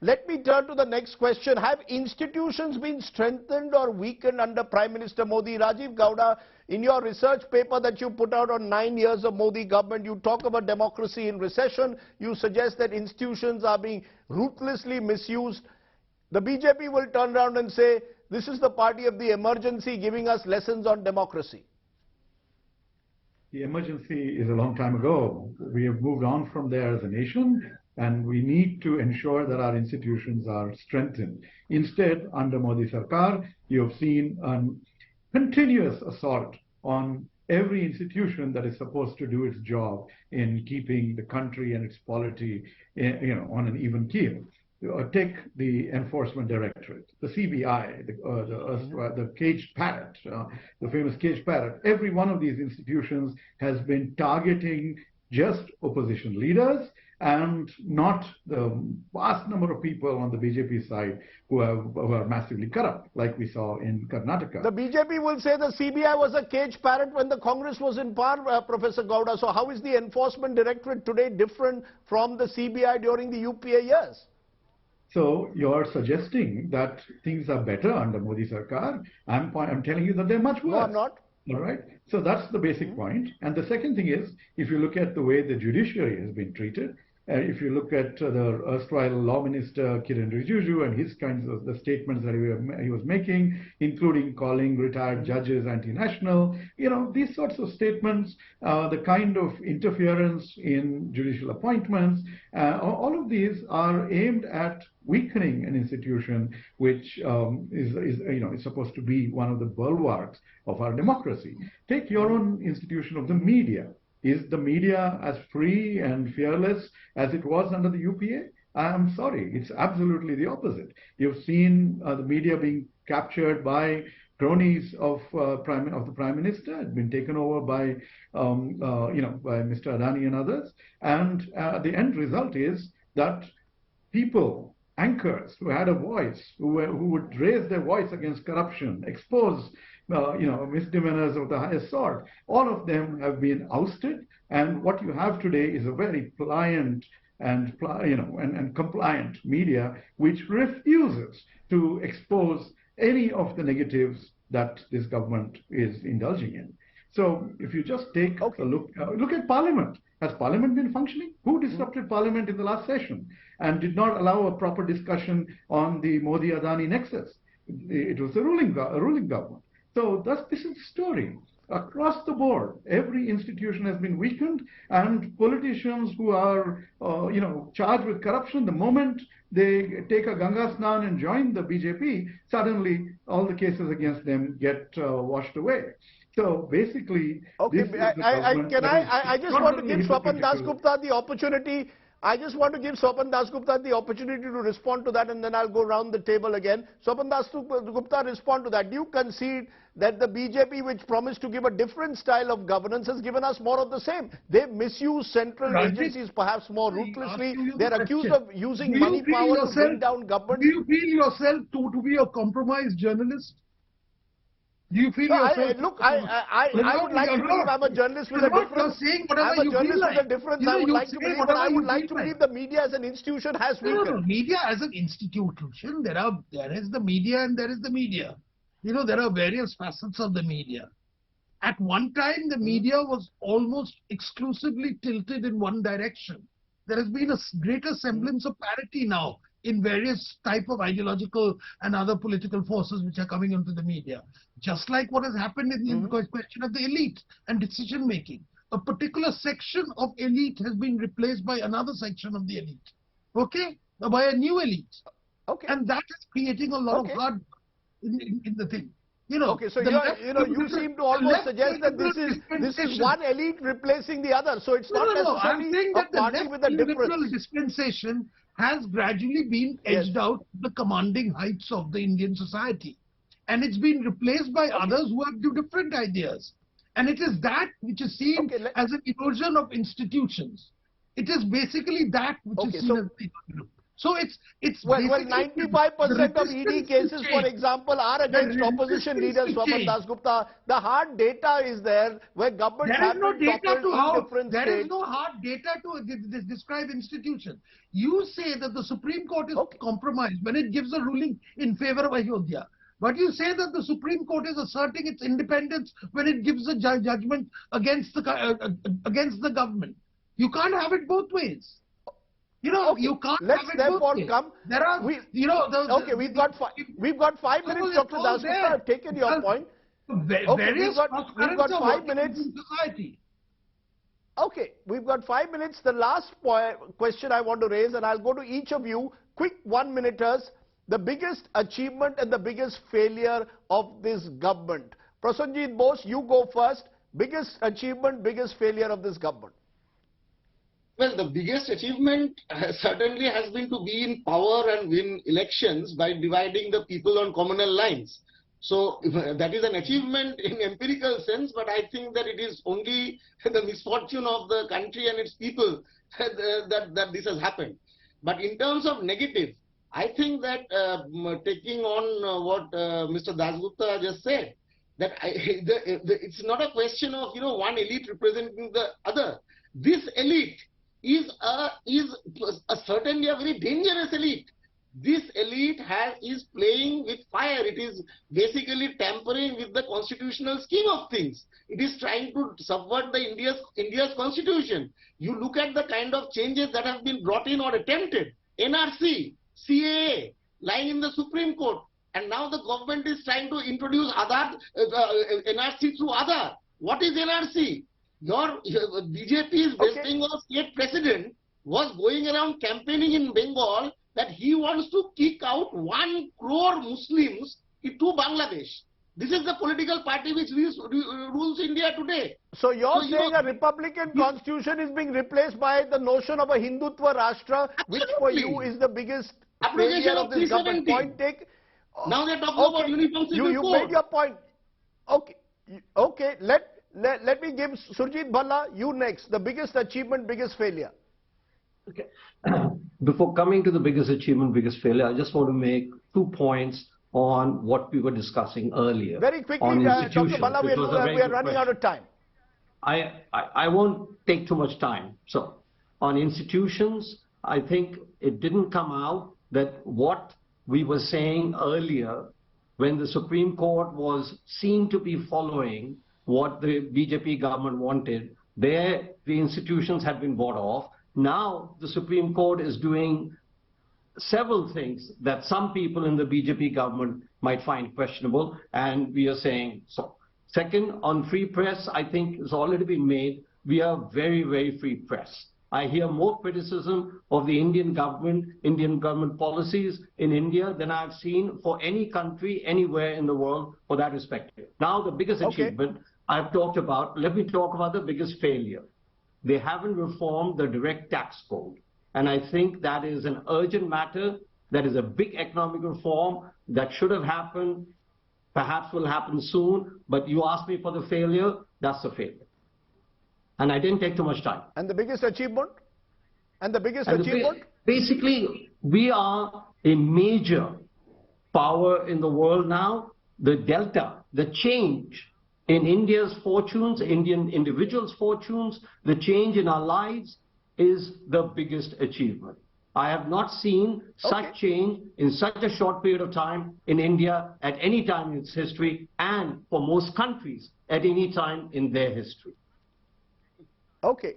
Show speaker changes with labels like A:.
A: Let me turn to the next question. Have institutions been strengthened or weakened under Prime Minister Modi? Rajeev Gowda, in your research paper that you put out on 9 years of Modi government, you talk about democracy in recession. You suggest that institutions are being ruthlessly misused. The BJP will turn around and say, this is the party of the emergency giving us lessons on democracy.
B: The emergency is a long time ago. We have moved on from there as a nation, and we need to ensure that our institutions are strengthened. Instead, under Modi Sarkaar, you have seen a continuous assault on every institution that is supposed to do its job in keeping the country and its polity, on an even keel. Take the Enforcement Directorate, the CBI, the caged parrot, the famous caged parrot. Every one of these institutions has been targeting just opposition leaders and not the vast number of people on the BJP side who are massively corrupt, like we saw in Karnataka.
A: The BJP will say the CBI was a caged parrot when the Congress was in power, Professor Gowda. So how is the Enforcement Directorate today different from the CBI during the UPA years?
B: So you're suggesting that things are better under Modi Sarkar. I'm telling you that they're much worse.
A: No, I'm not.
B: All right. So that's the basic point. And the second thing is, if you look at the way the judiciary has been treated, if you look at the erstwhile Law Minister Kiren Rijiju and his kinds of the statements that he was making, including calling retired judges anti-national, these sorts of statements, the kind of interference in judicial appointments, all of these are aimed at weakening an institution which is supposed to be one of the bulwarks of our democracy. Take your own institution of the media. Is the media as free and fearless as it was under the UPA? I'm sorry, it's absolutely the opposite. You've seen the media being captured by cronies of the Prime Minister. It's been taken over by by Mr. Adani and others. And the end result is that people, anchors who had a voice, who would raise their voice against corruption, expose misdemeanors of the highest sort, all of them have been ousted. And what you have today is a very pliant and compliant media which refuses to expose any of the negatives that this government is indulging in. So if you just take a look at Parliament. Has Parliament been functioning? Who disrupted Parliament in the last session and did not allow a proper discussion on the Modi-Adani nexus? It was a ruling government. So this is the story. Across the board, every institution has been weakened, and politicians who are, charged with corruption, the moment they take a Ganga Snan and join the BJP, suddenly all the cases against them get washed away. So basically,
A: I just want to give Swapan Dasgupta the opportunity. I just want to give Swapan Dasgupta the opportunity to respond to that, and then I'll go round the table again. Swapan Dasgupta, respond to that. Do you concede that the BJP, which promised to give a different style of governance, has given us more of the same? They misuse central agencies perhaps more ruthlessly. They're accused of using money power to bring down government.
C: Do you feel yourself to be a compromised journalist? Do you feel yourself?
A: I would like to believe I'm a journalist with a difference. I'm a journalist with a difference. I would like to believe, but I would like to believe the media as an institution has weakened.
C: No, media as an institution, there is the media and there is the media. There are various facets of the media. At one time, the media was almost exclusively tilted in one direction. There has been a greater semblance of parity now in various type of ideological and other political forces which are coming into the media. Just like what has happened in the question of the elite and decision making. A particular section of elite has been replaced by another section of the elite. Okay? By a new elite. Okay. And that is creating a lot of hard in the thing.
A: So you seem to almost suggest that this is one elite replacing the other. So it's not necessarily a party with a difference.
C: Dispensation has gradually been edged out the commanding heights of the Indian society. And it's been replaced by others who have different ideas. And it is that which is seen as an erosion of institutions. It is basically that which is seen as the So it's
A: Well,
C: basically
A: 95% of ED cases, for
C: change.
A: example, are against opposition leaders, Swapan Dasgupta. The hard data is there, where governments
C: There is
A: have
C: no
A: been
C: data
A: toppled
C: to
A: in
C: how,
A: different
C: there
A: states.
C: is no hard data to describe institution. You say that the Supreme Court is compromised when it gives a ruling in favor of Ayodhya. But you say that the Supreme Court is asserting its independence when it gives a judgment against the government. You can't have it both ways. You know,
A: Okay,
C: you can't
A: let's
C: have it
A: therefore
C: both ways.
A: come.
C: There are,
A: We've got 5 minutes, Dr. Dasgupta. I've taken your point. Okay, we've got 5 minutes.
C: In society.
A: Okay, we've got 5 minutes. The last question I want to raise, and I'll go to each of you, quick 1-minuters. The biggest achievement and the biggest failure of this government. Prasenjit Bose, you go first. Biggest achievement, biggest failure of this government.
D: Well, the biggest achievement certainly has been to be in power and win elections by dividing the people on communal lines. So that is an achievement in empirical sense, but I think that it is only the misfortune of the country and its people that this has happened. But in terms of negative, I think that taking on what Mr. Dasgupta just said, that it's not a question of one elite representing the other. This elite is certainly a very dangerous elite. This elite is playing with fire. It is basically tampering with the constitutional scheme of things. It is trying to subvert the India's constitution. You look at the kind of changes that have been brought in or attempted. NRC, CAA, lying in the Supreme Court. And now the government is trying to introduce NRC through Aadhaar. What is NRC? Your BJP's West Bengal state president was going around campaigning in Bengal that he wants to kick out 1 crore Muslims into Bangladesh. This is the political party which rules India today.
A: So you're saying a Republican constitution is being replaced by the notion of a Hindutva Rashtra, which for you is the biggest failure of this government. Point take.
D: Now they're talking about uniform civil
A: You
D: code.
A: made your point. Okay. Let me give Surjit Bhalla, you next. The biggest achievement, biggest failure.
E: Okay. Before coming to the biggest achievement, biggest failure, I just want to make 2 points on what we were discussing earlier.
A: Very quickly, Dr. Bhalla, we are running out of time.
E: I won't take too much time. So, on institutions, I think it didn't come out that what we were saying earlier, when the Supreme Court was seen to be following what the BJP government wanted, the institutions had been bought off. Now the Supreme Court is doing several things that some people in the BJP government might find questionable, and we are saying so. Second, on free press, I think it's already been made. We are very, very free press. I hear more criticism of the Indian government policies in India than I've seen for any country anywhere in the world for that respect. Now the biggest achievement I've talked about, let me talk about the biggest failure. They haven't reformed the direct tax code. And I think that is an urgent matter. That is a big economic reform that should have happened, perhaps will happen soon. But you asked me for the failure, that's the failure. And I didn't take too much time.
A: And the biggest achievement?
E: Basically, we are a major power in the world now. The delta, the change in India's fortunes, Indian individuals' fortunes, the change in our lives is the biggest achievement. I have not seen such change in such a short period of time in India at any time in its history, and for most countries at any time in their history.
A: Okay,